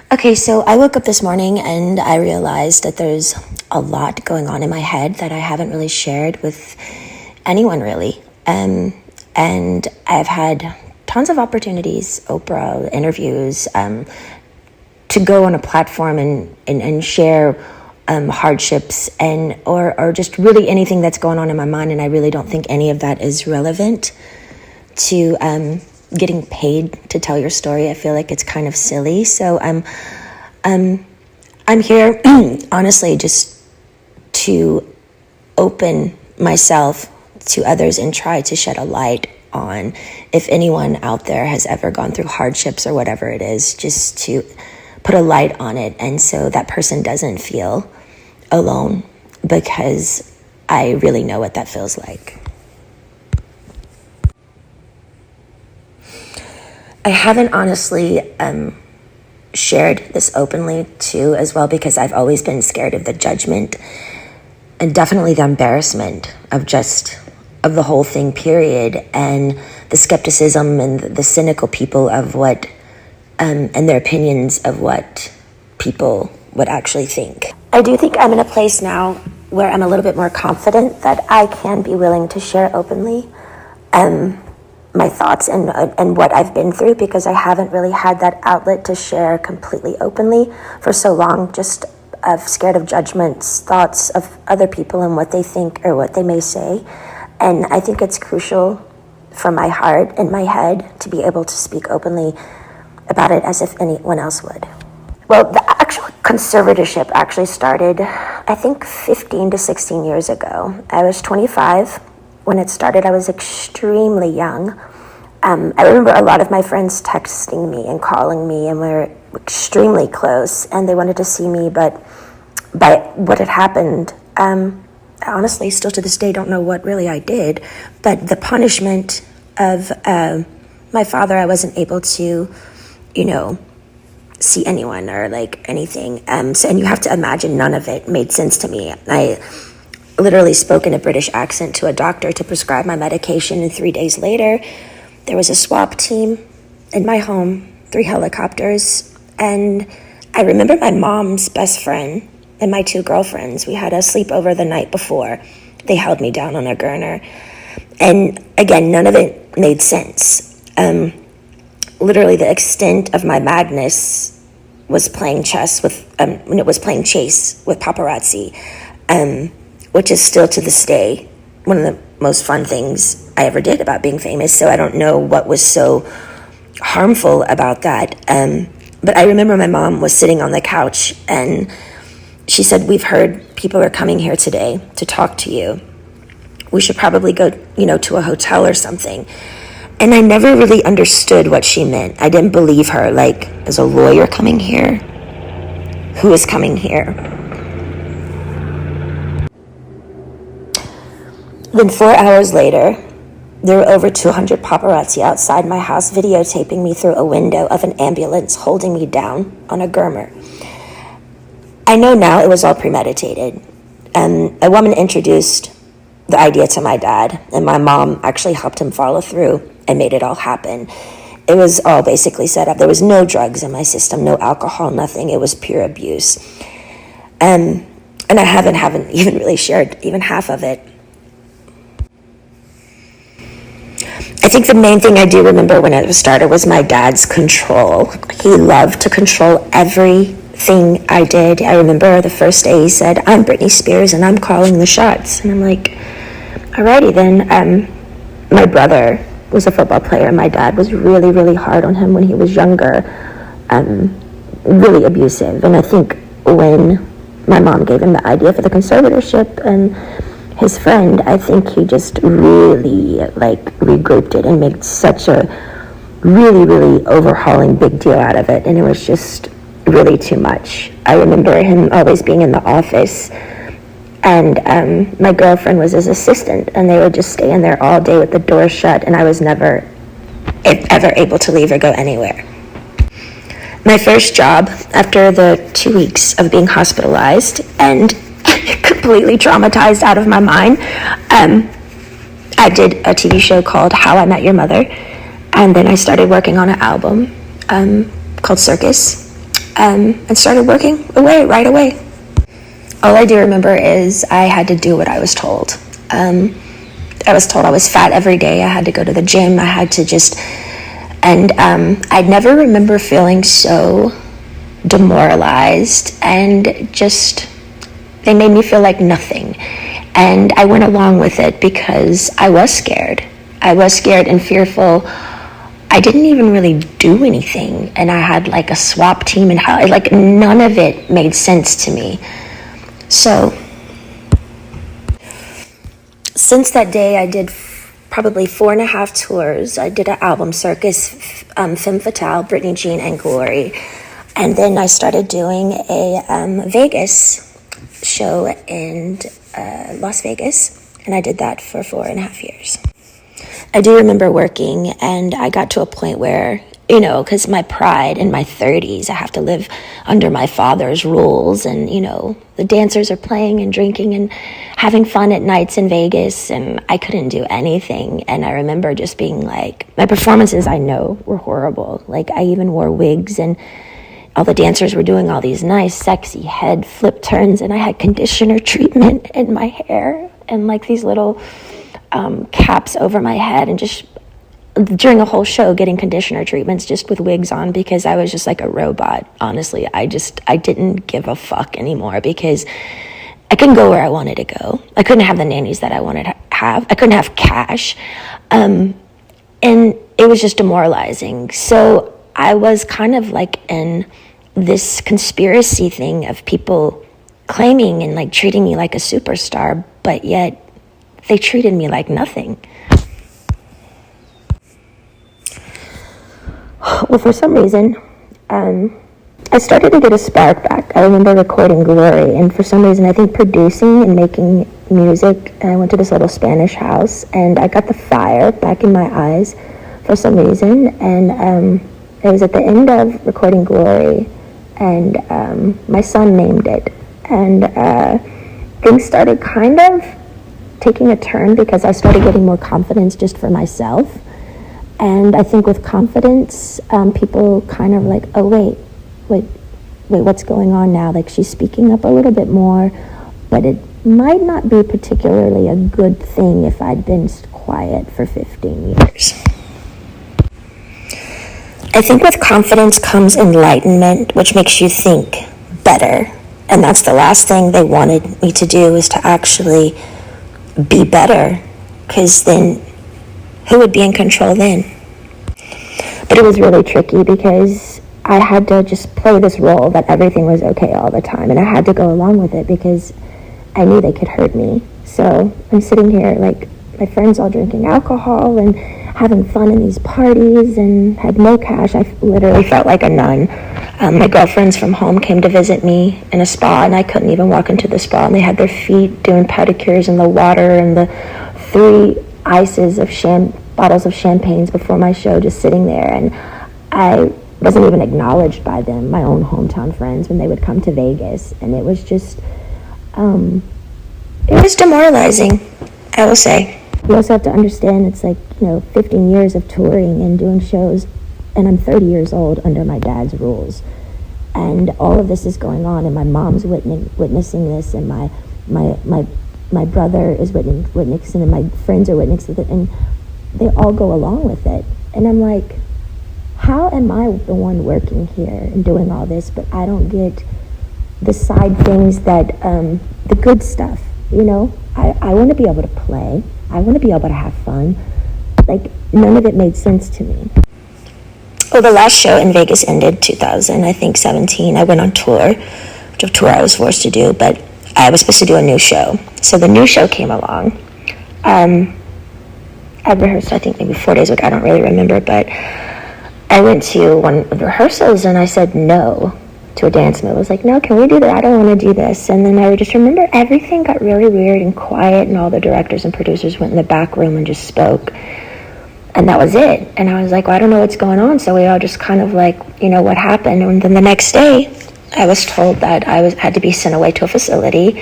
Okay, so I woke up this morning and I realized that there's a lot going on in my head that I haven't really shared with anyone really. And I've had tons of opportunities, Oprah, interviews, to go on a platform and share hardships or just really anything that's going on in my mind. And I really don't think any of that is relevant to getting paid to tell your story. I feel like it's kind of silly. So I'm here honestly just to open myself to others and try to shed a light on if anyone out there has ever gone through hardships or whatever it is, just to put a light on it, and so that person doesn't feel alone, because I really know what that feels like. I haven't honestly shared this openly too as well, because I've always been scared of the judgment and definitely the embarrassment of the whole thing, period, and the skepticism and the cynical people of what and their opinions of what people would actually think. I do think I'm in a place now where I'm a little bit more confident that I can be willing to share openly my thoughts and what I've been through, because I haven't really had that outlet to share completely openly for so long, just scared of judgments, thoughts of other people and what they think or what they may say. And I think it's crucial for my heart and my head to be able to speak openly about it as if anyone else would. Well, the actual conservatorship actually started, I think, 15 to 16 years ago. I was 25 when it started. I was extremely young. I remember a lot of my friends texting me and calling me, and we were extremely close, and they wanted to see me, but by what had happened, I honestly still to this day don't know what really I did, but the punishment of my father, I wasn't able to, see anyone or like anything. And you have to imagine none of it made sense to me. I literally spoke in a British accent to a doctor to prescribe my medication, and 3 days later, there was a swap team in my home, 3 helicopters, and I remember my mom's best friend and my 2 girlfriends. We had a sleepover the night before. They held me down on a gurner. And again, none of it made sense. Literally, the extent of my madness was playing chess with, when it was playing chase with paparazzi, which is still to this day one of the most fun things I ever did about being famous. So I don't know what was so harmful about that. But I remember my mom was sitting on the couch and she said, "We've heard people are coming here today to talk to you. We should probably go, to a hotel or something." And I never really understood what she meant. I didn't believe her. Like, is a lawyer coming here? Who is coming here? Then 4 hours later, there were over 200 paparazzi outside my house videotaping me through a window of an ambulance, holding me down on a gurner. I know now it was all premeditated. A woman introduced the idea to my dad, and my mom actually helped him follow through and made it all happen. It was all basically set up. There was no drugs in my system, no alcohol, nothing. It was pure abuse. And I haven't even really shared even half of it. I think the main thing I do remember when it started was my dad's control. He loved to control everything I did. I remember the first day he said, "I'm Britney Spears and I'm calling the shots." And I'm like, alrighty then. My brother was a football player. My dad was really, really hard on him when he was younger, really abusive. And I think when my mom gave him the idea for the conservatorship and his friend, I think he just really regrouped it and made such a really, really overhauling big deal out of it. And it was just really too much. I remember him always being in the office, and my girlfriend was his assistant, and they would just stay in there all day with the door shut, and I was never ever able to leave or go anywhere. My first job, after the 2 weeks of being hospitalized and completely traumatized out of my mind, I did a TV show called How I Met Your Mother, and then I started working on an album called Circus. and started working away right away. All I do remember is I had to do what I was told. I was told I was fat every day. I had to go to the gym. I had to and I never remember feeling so demoralized, and just, they made me feel like nothing. And I went along with it because I was scared. I was scared and fearful. I didn't even really do anything, and I had like a swap team, and how, like, none of it made sense to me. So since that day, I did probably 4.5 tours. I did an album circus, Femme Fatale, Britney Jean, and Glory. And then I started doing a Vegas show in Las Vegas, and I did that for 4.5 years. I do remember working, and I got to a point where, you know, because my pride in my 30s, I have to live under my father's rules, and, you know, the dancers are playing and drinking and having fun at nights in Vegas, and I couldn't do anything. And I remember just being like, my performances, I know, were horrible. Like, I even wore wigs, and all the dancers were doing all these nice, sexy head flip turns, and I had conditioner treatment in my hair and like these little caps over my head, and just during a whole show getting conditioner treatments just with wigs on, because I was just like a robot. Honestly, I didn't give a fuck anymore, because I couldn't go where I wanted to go. I couldn't have the nannies that I wanted to have. I couldn't have cash. And it was just demoralizing. So I was kind of like in this conspiracy thing of people claiming and like treating me like a superstar, but yet they treated me like nothing. Well, for some reason, I started to get a spark back. I remember recording Glory, and for some reason, I think producing and making music, and I went to this little Spanish house, and I got the fire back in my eyes for some reason, and it was at the end of recording Glory, and my son named it, and things started kind of taking a turn, because I started getting more confidence just for myself. And I think with confidence, people kind of like, oh, wait, what's going on now? Like, she's speaking up a little bit more, but it might not be particularly a good thing if I'd been quiet for 15 years. I think with confidence comes enlightenment, which makes you think better. And that's the last thing they wanted me to do, is to actually be better, because then who would be in control then? But it was really tricky, because I had to just play this role that everything was okay all the time, and I had to go along with it because I knew they could hurt me. So I'm sitting here, like, my friends all drinking alcohol and having fun in these parties, and had no cash. I literally felt like a nun. My girlfriends from home came to visit me in a spa, and I couldn't even walk into the spa, and they had their feet doing pedicures in the water, and the 3 ices of bottles of champagnes before my show, just sitting there. And I wasn't even acknowledged by them, my own hometown friends, when they would come to Vegas. And it was just, it was demoralizing, I will say. You also have to understand, it's like, 15 years of touring and doing shows, and I'm 30 years old under my dad's rules. And all of this is going on, and my mom's witnessing this, and my brother is witnessing, and my friends are witnessing it, and they all go along with it. And I'm like, how am I the one working here and doing all this, but I don't get the side things that, the good stuff, I want to be able to play. I want to be able to have fun. Like, none of it made sense to me. Well, the last show in Vegas ended 2017. I went on tour, which of tour I was forced to do, but I was supposed to do a new show. So the new show came along. I rehearsed, I think, maybe 4 days ago. I don't really remember, but I went to one of the rehearsals, and I said no to a dance move. I was like, no, can we do that? I don't want to do this. And then I just remember everything got really weird and quiet, and all the directors and producers went in the back room and just spoke. And that was it. And I was like, well, I don't know what's going on. So we all just kind of like, what happened? And then the next day, I was told that I had to be sent away to a facility,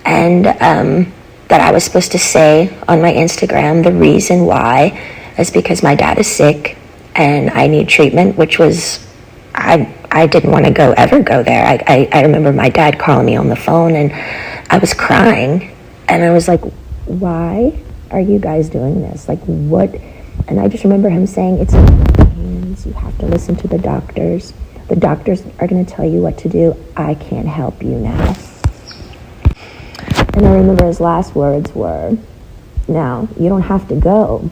and that I was supposed to say on my Instagram the reason why is because my dad is sick and I need treatment, which was, I I didn't want to ever go there. I remember my dad calling me on the phone, and I was crying, and I was like, why are you guys doing this? Like, what? And I just remember him saying, it's in your hands. You have to listen to the doctors. The doctors are going to tell you what to do. I can't help you now. And I remember his last words were, now, you don't have to go,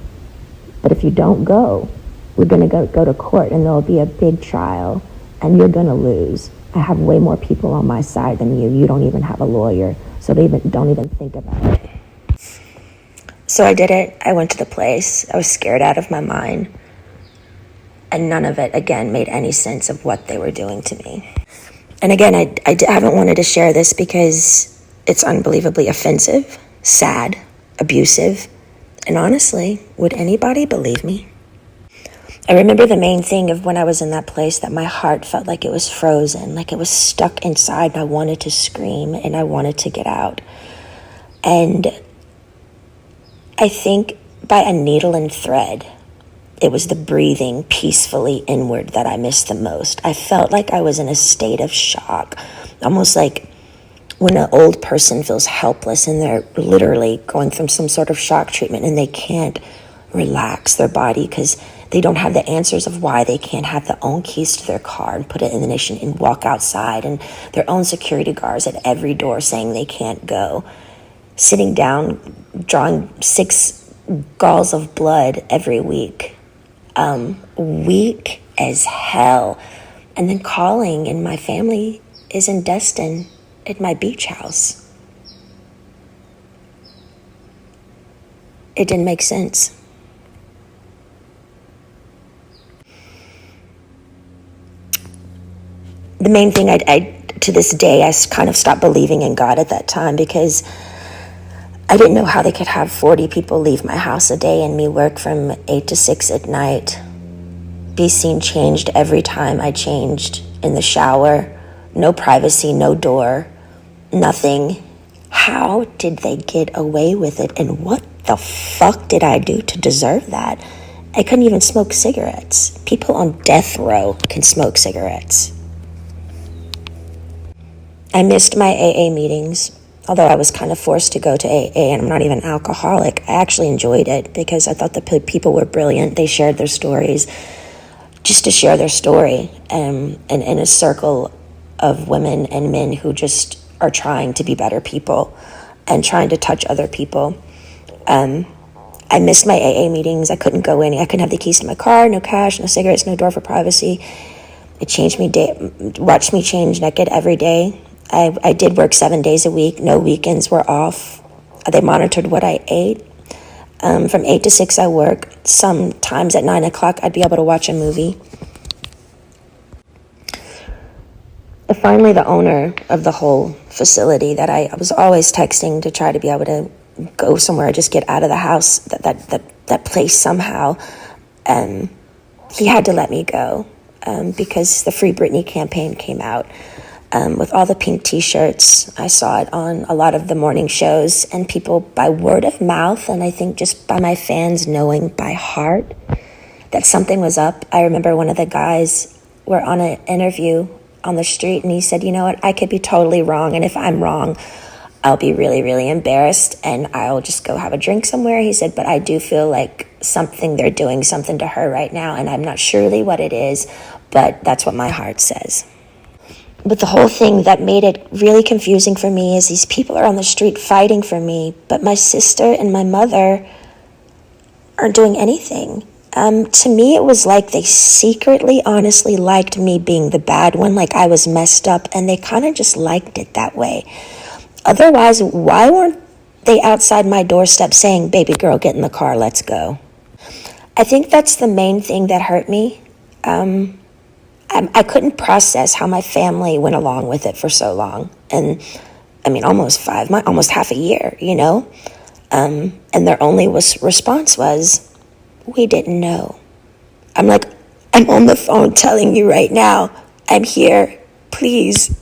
but if you don't go, we're going to go to court, and there'll be a big trial, and you're going to lose. I have way more people on my side than you. You don't even have a lawyer, so don't even think about it. So I did it. I went to the place. I was scared out of my mind. And none of it, again, made any sense of what they were doing to me. And again, I haven't wanted to share this because it's unbelievably offensive, sad, abusive, and honestly, would anybody believe me? I remember the main thing of when I was in that place, that my heart felt like it was frozen, like it was stuck inside, and I wanted to scream and I wanted to get out. And I think by a needle and thread, it was the breathing peacefully inward that I missed the most. I felt like I was in a state of shock, almost like when an old person feels helpless and they're literally going through some sort of shock treatment and they can't relax their body because they don't have the answers of why they can't have their own keys to their car and put it in the ignition and walk outside, and their own security guards at every door saying they can't go. Sitting down, drawing 6 galls of blood every week. Weak as hell. And then calling, and my family is in Destin at my beach house. It didn't make sense. The main thing, I to this day, I kind of stopped believing in God at that time because I didn't know how they could have 40 people leave my house a day and me work from 8 to 6 at night, be seen changed every time I changed in the shower, no privacy, no door, nothing. How did they get away with it? And what the fuck did I do to deserve that? I couldn't even smoke cigarettes. People on death row can smoke cigarettes. I missed my AA meetings. Although I was kind of forced to go to AA, and I'm not even an alcoholic, I actually enjoyed it because I thought the people were brilliant. They shared their stories just to share their story, and in a circle of women and men who just are trying to be better people and trying to touch other people. I missed my AA meetings. I couldn't go in. I couldn't have the keys to my car, no cash, no cigarettes, no door for privacy. It changed me, watched me change naked every day. I did work 7 days a week. No weekends were off. They monitored what I ate. From 8 to 6 I worked. Sometimes at 9 o'clock I'd be able to watch a movie. Finally, the owner of the whole facility that I was always texting to try to be able to go somewhere, just get out of the house, that place somehow, he had to let me go because the Free Britney campaign came out. With all the pink t-shirts, I saw it on a lot of the morning shows, and people by word of mouth, and I think just by my fans knowing by heart that something was up. I remember one of the guys were on an interview on the street, and he said, you know what, I could be totally wrong, and if I'm wrong, I'll be really, really embarrassed, and I'll just go have a drink somewhere. He said, but I do feel like they're doing something to her right now, and I'm not surely what it is, but that's what my heart says. But the whole thing that made it really confusing for me is these people are on the street fighting for me, but my sister and my mother aren't doing anything. To me, it was like they secretly, honestly liked me being the bad one, like I was messed up, and they kind of just liked it that way. Otherwise, why weren't they outside my doorstep saying, baby girl, get in the car, let's go? I think that's the main thing that hurt me. I couldn't process how my family went along with it for so long. And I mean, almost half a year, you know? And their only response was, we didn't know. I'm like, I'm on the phone telling you right now, I'm here, please.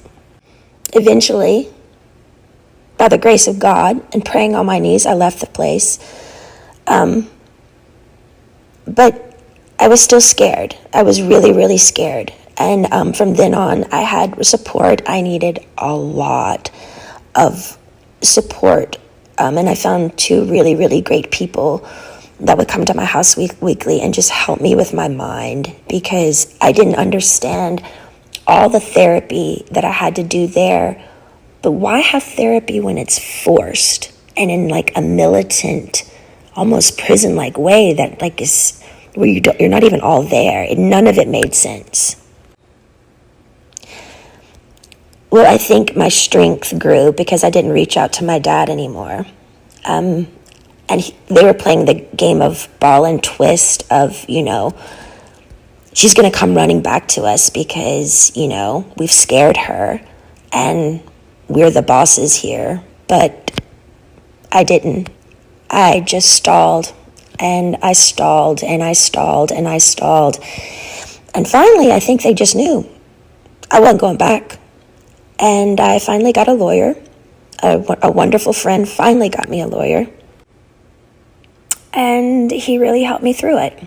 Eventually, by the grace of God and praying on my knees, I left the place. But I was still scared. I was really, really scared. And from then on, I had support. I needed a lot of support. And I found two really, really great people that would come to my house weekly and just help me with my mind, because I didn't understand all the therapy that I had to do there. But why have therapy when it's forced and in like a militant, almost prison-like way that like is where you're not even all there? None of it made sense. Well, I think my strength grew because I didn't reach out to my dad anymore. And they were playing the game of ball and twist of, she's going to come running back to us because, we've scared her and we're the bosses here. But I didn't. I just stalled, and I stalled, and I stalled, and I stalled. And finally, I think they just knew I wasn't going back. And I finally got a lawyer. A wonderful friend finally got me a lawyer. And he really helped me through it.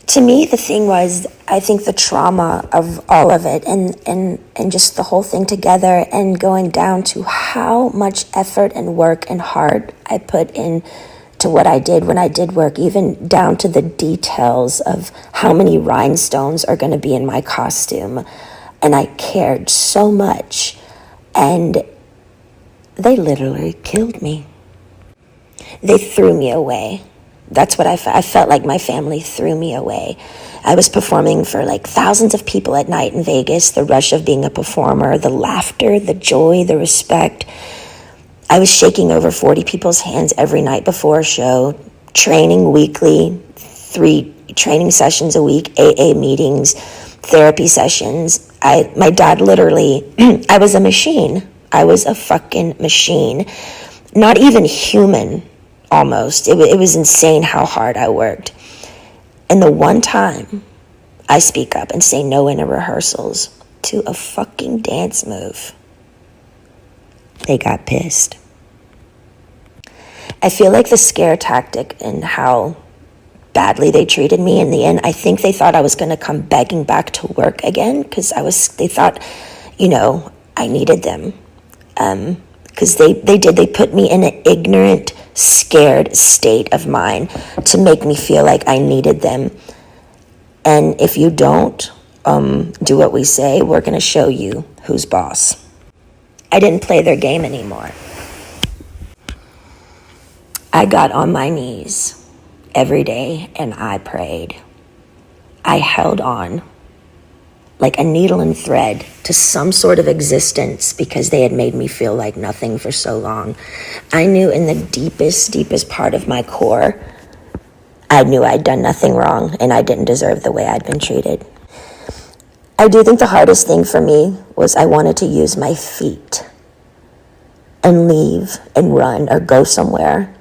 To me, the thing was, I think the trauma of all of it and just the whole thing together, and going down to how much effort and work and heart I put in to what I did when I did work, even down to the details of how many rhinestones are going to be in my costume. And I cared so much, and they literally killed me. They threw me away. That's what I felt like my family threw me away. I was performing for like thousands of people at night in Vegas, the rush of being a performer, the laughter, the joy, the respect. I was shaking over 40 people's hands every night before a show, training weekly, 3 training sessions a week, AA meetings, therapy sessions. My dad literally, I was a machine. I was a fucking machine. Not even human, almost. It was insane how hard I worked. And the one time I speak up and say no in rehearsals to a fucking dance move, they got pissed. I feel like the scare tactic and how badly they treated me in the end, I think they thought I was going to come begging back to work again, because they thought, I needed them. Because they put me in an ignorant, scared state of mind to make me feel like I needed them. And if you don't do what we say, we're going to show you who's boss. I didn't play their game anymore. I got on my knees every day and I prayed. I held on like a needle and thread to some sort of existence, because they had made me feel like nothing for so long. I knew in the deepest part of my core, I knew I'd done nothing wrong and I didn't deserve the way I'd been treated. I do think the hardest thing for me was I wanted to use my feet and leave and run or go somewhere.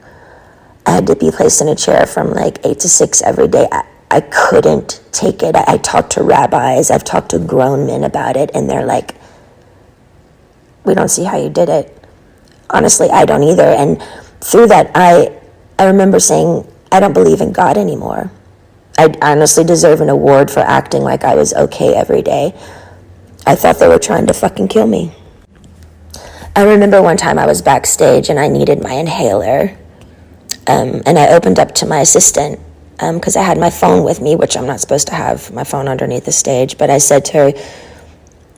I had to be placed in a chair from like 8 to 6 every day. I couldn't take it. I talked to rabbis. I've talked to grown men about it, and they're like, we don't see how you did it. Honestly, I don't either. And through that, I remember saying, I don't believe in God anymore. I honestly deserve an award for acting like I was okay every day. I thought they were trying to fucking kill me. I remember one time I was backstage and I needed my inhaler. And I opened up to my assistant because I had my phone with me, which I'm not supposed to have my phone underneath the stage. But I said to her,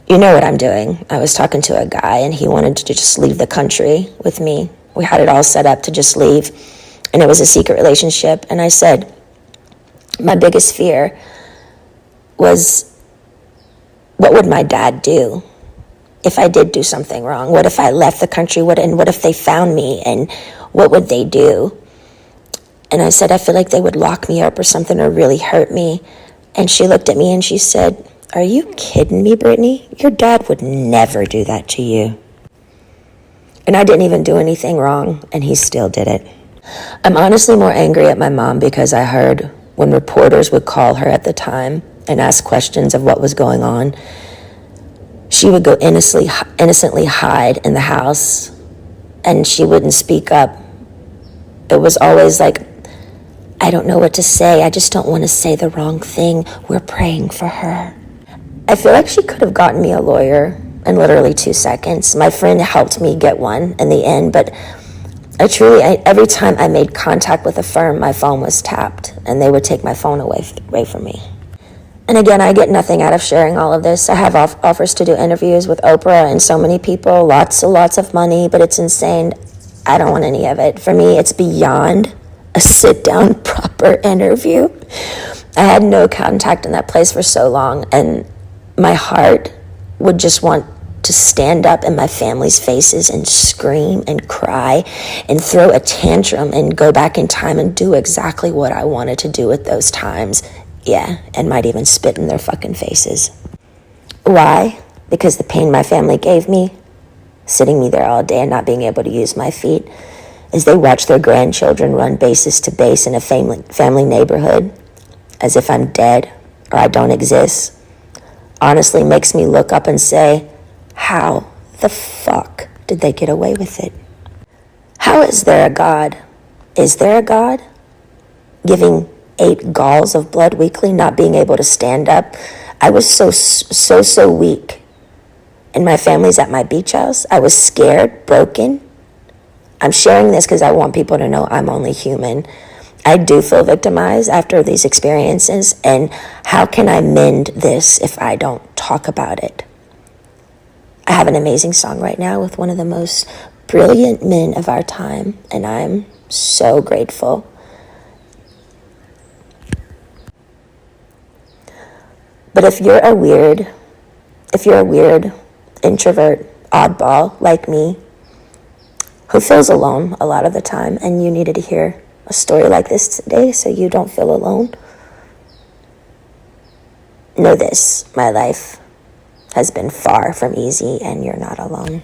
you know what I'm doing. I was talking to a guy and he wanted to just leave the country with me. We had it all set up to just leave. And it was a secret relationship. And I said, my biggest fear was, what would my dad do if I did do something wrong? What if I left the country? And what if they found me? And what would they do? And I said, I feel like they would lock me up or something or really hurt me. And she looked at me and she said, are you kidding me, Britney? Your dad would never do that to you. And I didn't even do anything wrong, and he still did it. I'm honestly more angry at my mom because I heard when reporters would call her at the time and ask questions of what was going on, she would go innocently hide in the house, and she wouldn't speak up. It was always like, I don't know what to say. I just don't want to say the wrong thing. We're praying for her. I feel like she could have gotten me a lawyer in literally 2 seconds. My friend helped me get one in the end, but every time I made contact with a firm, my phone was tapped, and they would take my phone away from me. And again, I get nothing out of sharing all of this. I have offers to do interviews with Oprah and so many people, lots of money, but it's insane. I don't want any of it. For me, it's beyond a sit-down, proper interview. I had no contact in that place for so long, and my heart would just want to stand up in my family's faces and scream and cry and throw a tantrum and go back in time and do exactly what I wanted to do at those times. Yeah, and might even spit in their fucking faces. Why? Because the pain my family gave me, sitting me there all day and not being able to use my feet, as they watch their grandchildren run bases to base in a family neighborhood, as if I'm dead or I don't exist, honestly makes me look up and say, how the fuck did they get away with it? How is there a God? Is there a God? Giving 8 galls of blood weekly, not being able to stand up. I was so weak. And my family's at my beach house. I was scared, broken. I'm sharing this because I want people to know I'm only human. I do feel victimized after these experiences, and how can I mend this if I don't talk about it? I have an amazing song right now with one of the most brilliant men of our time, and I'm so grateful. But if you're a weird introvert, oddball like me, who feels alone a lot of the time, and you needed to hear a story like this today so you don't feel alone, know this: my life has been far from easy, and you're not alone.